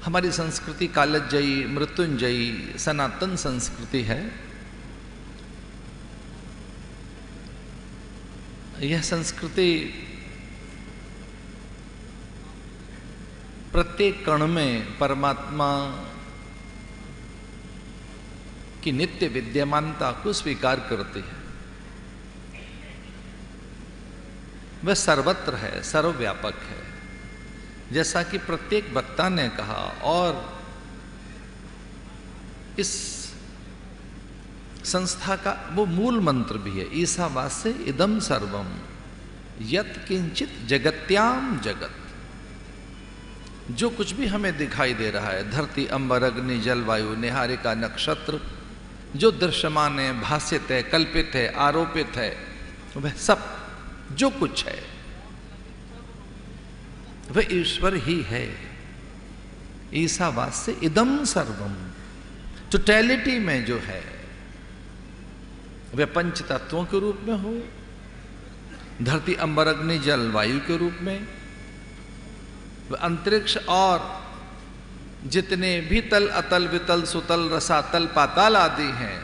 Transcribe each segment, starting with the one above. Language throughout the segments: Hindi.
हमारी संस्कृति कालजयी, मृत्युंजयी, सनातन संस्कृति है। यह संस्कृति प्रत्येक कण में परमात्मा की नित्य विद्यमानता को स्वीकार करती है। वह सर्वत्र है, सर्वव्यापक है, जैसा कि प्रत्येक वक्ता ने कहा। और इस संस्था का वो मूल मंत्र भी है, ईसावास्य इदम सर्वम यत् किंचित जगत्याम जगत। जो कुछ भी हमें दिखाई दे रहा है, धरती, अंबर, अग्नि, जलवायु, निहारिका, नक्षत्र, जो दृश्यमान है, भाषित है, कल्पित है, आरोपित है, वह सब जो कुछ है वह ईश्वर ही है। ईसावास्य इदम सर्वम, टोटैलिटी में जो है वह पंच तत्वों के रूप में हो, धरती, अंबर, अग्नि, जल, वायु के रूप में, वह अंतरिक्ष और जितने भी तल, अतल, वितल, सुतल, रसातल, पाताल आदि हैं,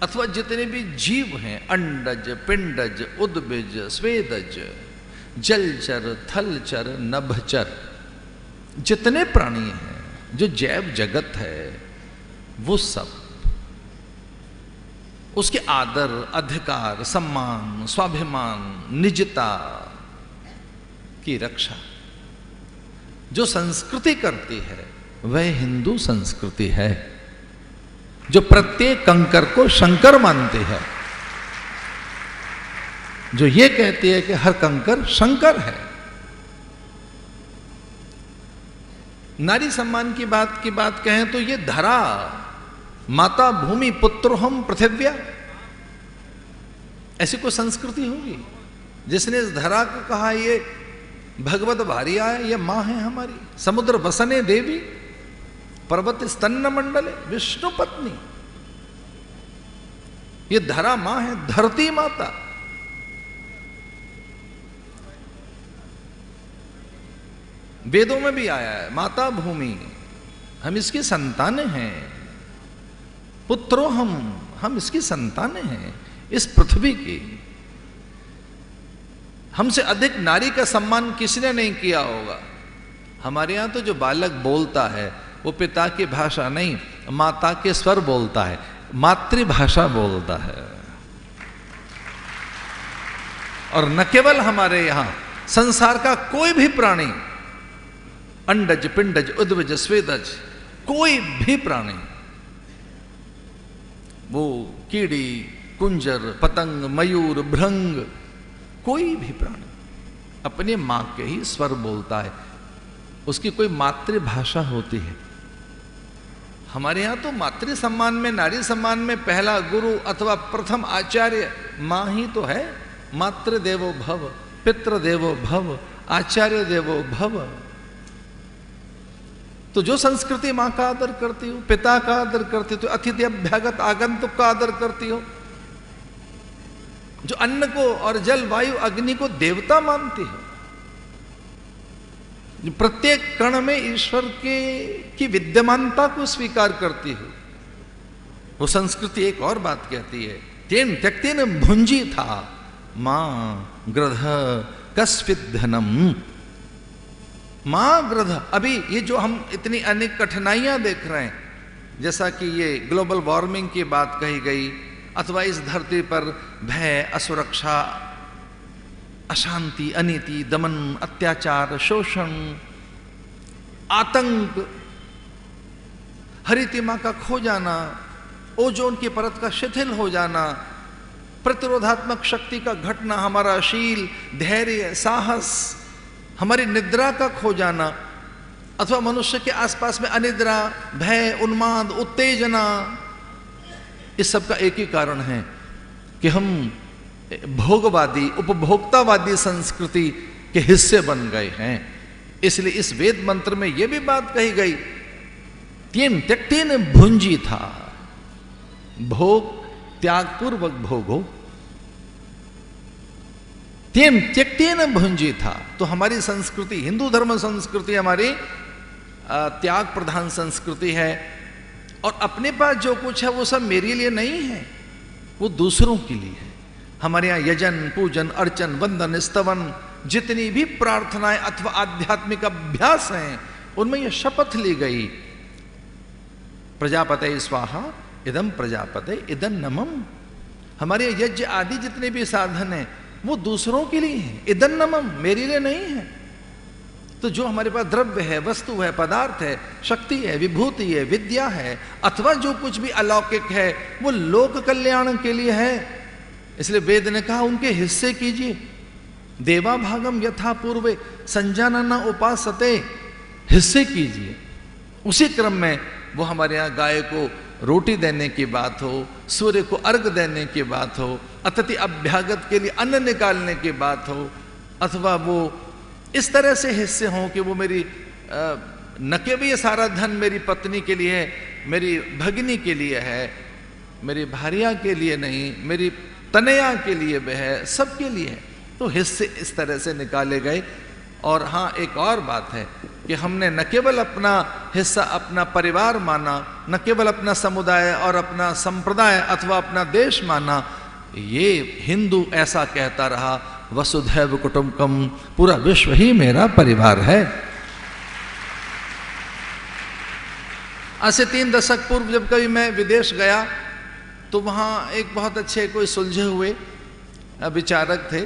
अथवा जितने भी जीव हैं, अंडज, पिंडज, उद्भिज, स्वेदज, जलचर, थलचर, नभचर, जितने प्राणी हैं, जो जैव जगत है, वो सब उसके आदर, अधिकार, सम्मान, स्वाभिमान, निजता की रक्षा जो संस्कृति करती है, वह हिंदू संस्कृति है, जो प्रत्येक कंकर को शंकर मानती है, जो ये कहती है कि हर कंकर शंकर है। नारी सम्मान की बात कहें तो ये धरा, माता भूमि, पुत्रोहम पृथिव्या, ऐसी कोई संस्कृति होगी जिसने इस धरा को कहा ये भगवत भार्या है, ये मां है हमारी, समुद्र वसने देवी, पर्वत स्तन्न मंडले, विष्णु पत्नी, ये धरा मां है, धरती माता। वेदों में भी आया है, माता भूमि, हम इसकी संतानें हैं, पुत्रो हम इसकी संतानें हैं, इस पृथ्वी की। हमसे अधिक नारी का सम्मान किसने नहीं किया होगा। हमारे यहां तो जो बालक बोलता है वो पिता की भाषा नहीं, माता के स्वर बोलता है, मातृभाषा बोलता है। और न केवल हमारे यहां, संसार का कोई भी प्राणी, अंडज, पिंडज, उद्भिज, स्वेदज, कोई भी प्राणी, वो कीड़ी, कुंजर, पतंग, मयूर, भृंग, कोई भी प्राणी अपने मां के ही स्वर बोलता है, उसकी कोई मातृभाषा होती है। हमारे यहां तो मातृ सम्मान में, नारी सम्मान में पहला गुरु अथवा प्रथम आचार्य मां ही तो है। मातृ देवो भव, पितृ देवो भव, आचार्य देवो भव। तो जो संस्कृति मां का आदर करती हो, पिता का आदर करती हो, तो अतिथि अभ्यागत आगंतुक का आदर करती हो, जो अन्न को और जल, वायु, अग्नि को देवता मानती है, जो प्रत्येक कण में ईश्वर की विद्यमानता को स्वीकार करती है, वो संस्कृति एक और बात कहती है, तेन त्यक्तेन भुंजी था मां गृध कस्विद धनम। मां गृध, अभी ये जो हम इतनी अनेक कठिनाइयां देख रहे हैं, जैसा कि ये ग्लोबल वार्मिंग की बात कही गई, अथवा इस धरती पर भय, असुरक्षा, अशांति, अनीति, दमन, अत्याचार, शोषण, आतंक, हरितिमा का खो जाना, ओजोन की परत का शिथिल हो जाना, प्रतिरोधात्मक शक्ति का घटना, हमारा शील, धैर्य, साहस, हमारी निद्रा का खो जाना, अथवा मनुष्य के आसपास में अनिद्रा, भय, उन्माद, उत्तेजना, इस सब का एक ही कारण है कि हम भोगवादी, उपभोक्तावादी संस्कृति के हिस्से बन गए हैं। इसलिए इस वेद मंत्र में यह भी बात कही गई, तीन त्यक्तेन भुंजी था, भोग त्यागपूर्वक भोगो, तीन त्यक्तेन भुंजी था। तो हमारी संस्कृति, हिंदू धर्म संस्कृति हमारी त्याग प्रधान संस्कृति है, और अपने पास जो कुछ है वो सब मेरे लिए नहीं है, वो दूसरों के लिए है। हमारे यहाँ यजन, पूजन, अर्चन, वंदन, स्तवन, जितनी भी प्रार्थनाएं अथवा आध्यात्मिक अभ्यास हैं, उनमें यह शपथ ली गई, प्रजापते स्वाहा इदम प्रजापते इदं नमम। हमारे यज्ञ आदि जितने भी साधन हैं वो दूसरों के लिए हैं, इदं नमम, मेरे लिए नहीं है। तो जो हमारे पास द्रव्य है, वस्तु है, पदार्थ है, शक्ति है, विभूति है, विद्या है, अथवा जो कुछ भी अलौकिक है, वो लोक कल्याण के लिए है। इसलिए वेद ने कहा उनके हिस्से कीजिए। देवा भागम यथा पूर्वे संजानन उपासते, हिस्से कीजिए। उसी क्रम में वो हमारे यहाँ गाय को रोटी देने की बात हो, सूर्य को अर्घ देने की बात हो, अतिथि अभ्यागत के लिए अन्न निकालने की बात हो, अथवा वो इस तरह से हिस्से हों कि वो मेरी न केवल ये सारा धन मेरी पत्नी के लिए है, मेरी भगिनी के लिए है, मेरी भारिया के लिए नहीं, मेरी तनया के लिए भी है, सबके लिए है। तो हिस्से इस तरह से निकाले गए। और हाँ, एक और बात है कि हमने न केवल अपना हिस्सा अपना परिवार माना, न केवल अपना समुदाय और अपना संप्रदाय अथवा अपना देश माना, ये हिंदू ऐसा कहता रहा, वसुधैव कुटुंबकम, पूरा विश्व ही मेरा परिवार है। आज से 3 दशक पूर्व जब कभी मैं विदेश गया तो वहाँ एक बहुत अच्छे कोई सुलझे हुए विचारक थे,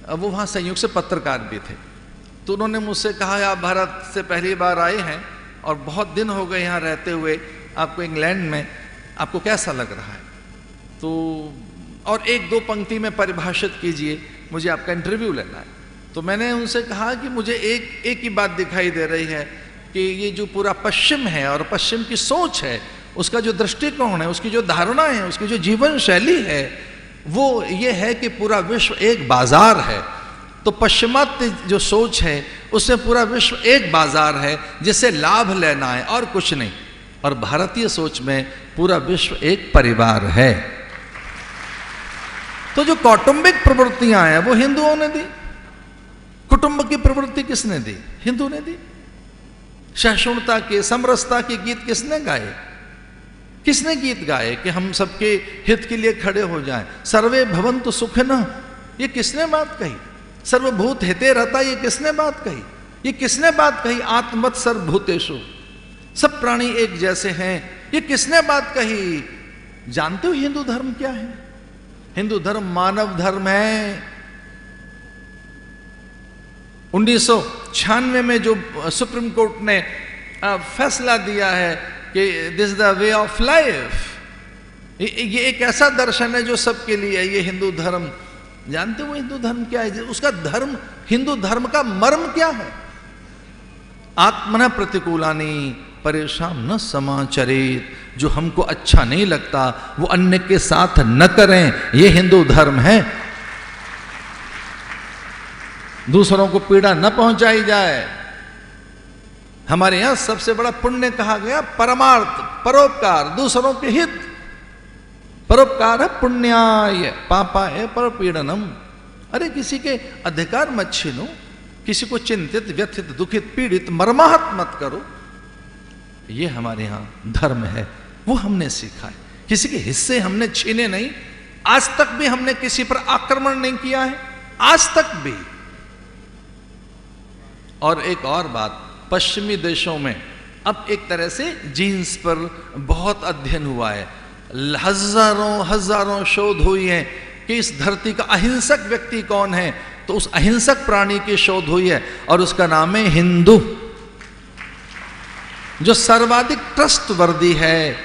वो वहाँ संयुक्त से पत्रकार भी थे। तो उन्होंने मुझसे कहा, आप भारत से पहली बार आए हैं और बहुत दिन हो गए यहाँ रहते हुए, आपको इंग्लैंड में, आपको कैसा लग रहा है? तो और 1-2 पंक्ति में परिभाषित कीजिए, मुझे आपका इंटरव्यू लेना है। तो मैंने उनसे कहा कि मुझे एक ही बात दिखाई दे रही है कि ये जो पूरा पश्चिम है और पश्चिम की सोच है, उसका जो दृष्टिकोण है, उसकी जो धारणा है, उसकी जो जीवन शैली है, वो ये है कि पूरा विश्व एक बाजार है। तो पश्चिमात्य जो सोच है उसमें पूरा विश्व एक बाजार है जिससे लाभ लेना है और कुछ नहीं, और भारतीय सोच में पूरा विश्व एक परिवार है। तो जो कौटुंबिक प्रवृत्तियां हैं वो हिंदुओं ने दी, कुटुंब की प्रवृत्ति किसने दी? हिंदू ने दी। सहिष्णुता के, समरसता के गीत किसने गाए? किसने गीत गाए कि हम सबके हित के लिए खड़े हो जाएं? सर्वे भवन्तु सुखिनः, ये किसने बात कही? सर्वभूत हिते रहता, ये किसने बात कही? ये किसने बात कही? आत्मवत् सर्वभूतेषु, सब प्राणी एक जैसे हैं, ये किसने बात कही? जानते हो हिंदू धर्म क्या है? हिंदू धर्म मानव धर्म है। 1996 में जो सुप्रीम कोर्ट ने फैसला दिया है कि this the way of life, ये एक ऐसा दर्शन है जो सबके लिए है, ये हिंदू धर्म। जानते हो हिंदू धर्म क्या है? उसका धर्म, हिंदू धर्म का मर्म क्या है? आत्मना प्रतिकूलानि परेशान न समाचरेत, जो हमको अच्छा नहीं लगता वो अन्य के साथ न करें, ये हिंदू धर्म है। दूसरों को पीड़ा न पहुंचाई जाए। हमारे यहां सबसे बड़ा पुण्य कहा गया परमार्थ, परोपकार, दूसरों के हित। परोपकार है पुण्याय, पापाय परपीड़नम। अरे किसी के अधिकार मत छीनो, किसी को चिंतित, व्यथित, दुखित, पीड़ित, मर्माहत मत करो। ये हमारे यहां धर्म है, वो हमने सीखा है। किसी के हिस्से हमने छीने नहीं, आज तक भी हमने किसी पर आक्रमण नहीं किया है, आज तक भी। और एक और बात, पश्चिमी देशों में अब एक तरह से जीन्स पर बहुत अध्ययन हुआ है, हजारों शोध हुई हैं कि इस धरती का अहिंसक व्यक्ति कौन है, तो उस अहिंसक प्राणी की शोध हुई है और उसका नाम है हिंदू, जो सर्वाधिक ट्रस्टवर्दी है,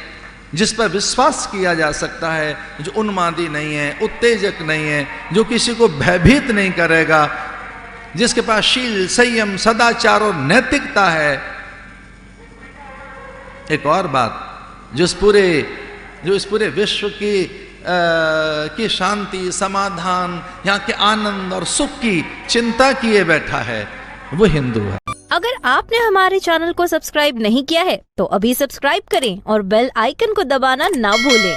जिस पर विश्वास किया जा सकता है, जो उन्मादी नहीं है, उत्तेजक नहीं है, जो किसी को भयभीत नहीं करेगा, जिसके पास शील, संयम, सदाचार और नैतिकता है। एक और बात, जो इस पूरे विश्व की शांति, समाधान, यहाँ के आनंद और सुख की चिंता किए बैठा है, वो हिंदू है। अगर आपने हमारे चैनल को सब्सक्राइब नहीं किया है तो अभी सब्सक्राइब करें और बेल आइकन को दबाना ना भूलें।